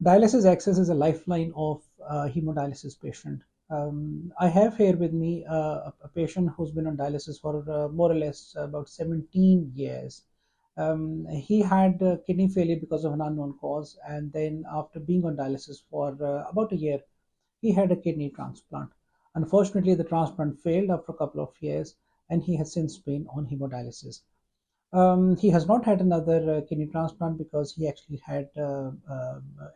Dialysis access is a lifeline of hemodialysis patient. I have here with me a patient who's been on dialysis for more or less about 17 years. He had kidney failure because of an unknown cause, and then after being on dialysis for about a year, he had a kidney transplant. Unfortunately, the transplant failed after a couple of years, and he has since been on hemodialysis. He has not had another kidney transplant because he actually had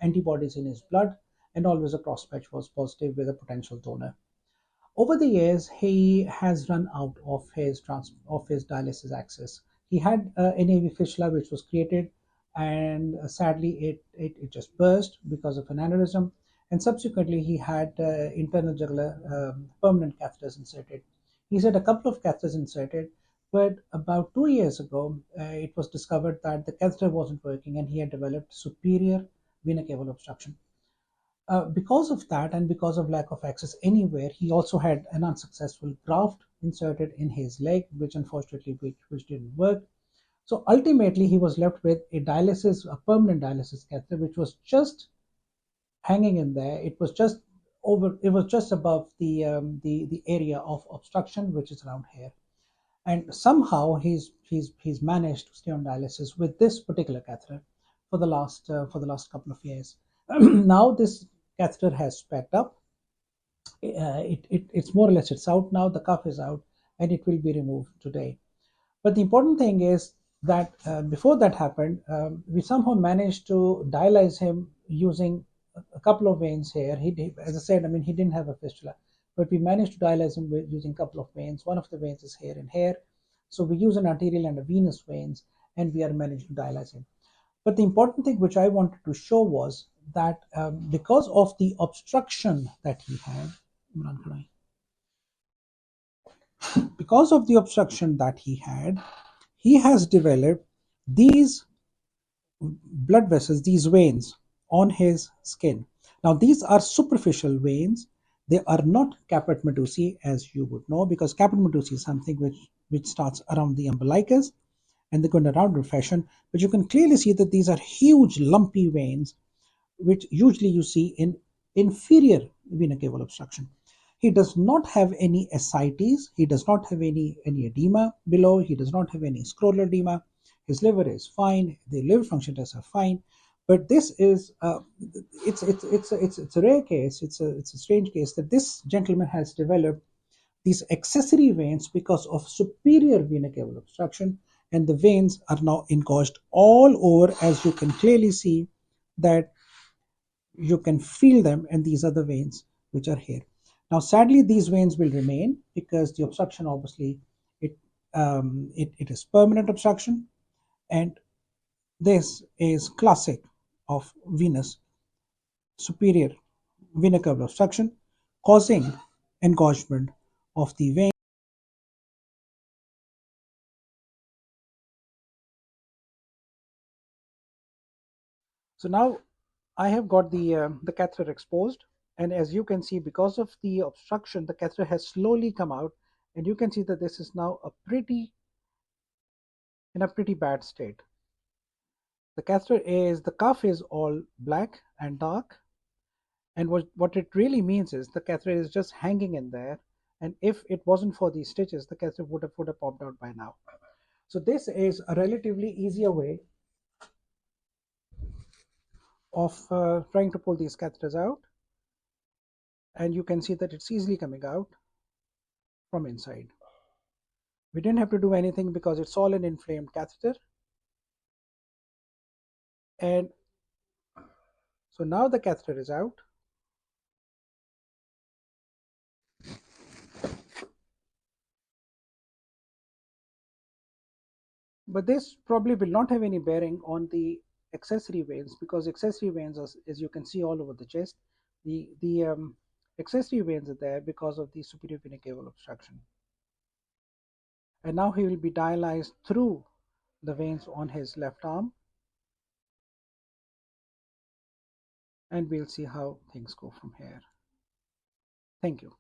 antibodies in his blood, and always a cross patch was positive with a potential donor. Over the years, he has run out of his dialysis access. He had an AV fistula which was created, and sadly, it just burst because of an aneurysm. And subsequently, he had internal jugular permanent catheters inserted. He's had a couple of catheters inserted, but about 2 years ago, it was discovered that the catheter wasn't working, and he had developed superior vena cava obstruction. Because of that, and because of lack of access anywhere, he also had an unsuccessful graft inserted in his leg, which unfortunately which didn't work. So ultimately, he was left with a permanent dialysis catheter, which was just hanging in there. It was just over. It was just above the area of obstruction, which is around here. And somehow he's managed to stay on dialysis with this particular catheter for the last couple of years. Now this catheter has packed up. It's more or less it's out now. The cuff is out, and it will be removed today. But the important thing is that before that happened, we somehow managed to dialyze him using a couple of veins here. As I said, I mean, he didn't have a fistula, but we managed to dialyze him using a couple of veins. One of the veins is here and here. So we use an arterial and a venous veins, and we are managed to dialyze him. But the important thing which I wanted to show was that because of the obstruction that he had, because of the obstruction that he has developed these blood vessels, these veins on his skin. Now, these are superficial veins. They are not caput medusae, as you would know, because caput medusae is something which starts around the umbilicus and they go in a rounded fashion. But you can clearly see that these are huge, lumpy veins, which usually you see in inferior vena cava obstruction. He does not have any ascites. He does not have any edema below. He does not have any scrotal edema. His liver is fine. The liver function tests are fine. But this is it's a rare case. It's a strange case that this gentleman has developed these accessory veins because of superior vena cava obstruction, and the veins are now engorged all over, as you can clearly see that you can feel them, and these are the veins which are here. Now, sadly, these veins will remain because the obstruction, obviously, it is permanent obstruction, and this is classic of venous superior vena cava obstruction, causing engorgement of the vein. So now I have got the catheter exposed, and as you can see, because of the obstruction, the catheter has slowly come out, and you can see that this is now in a pretty bad state. The cuff is all black and dark, and what it really means is the catheter is just hanging in there, and if it wasn't for these stitches, the catheter would have popped out by now. So this is a relatively easier way of trying to pull these catheters out, and you can see that it's easily coming out from inside. We didn't have to do anything because it's all an inflamed catheter. And so now the catheter is out. But this probably will not have any bearing on the accessory veins, because accessory veins, as you can see all over the chest, the accessory veins are there because of the superior vena cava obstruction. And now he will be dialyzed through the veins on his left arm, and we'll see how things go from here. Thank you.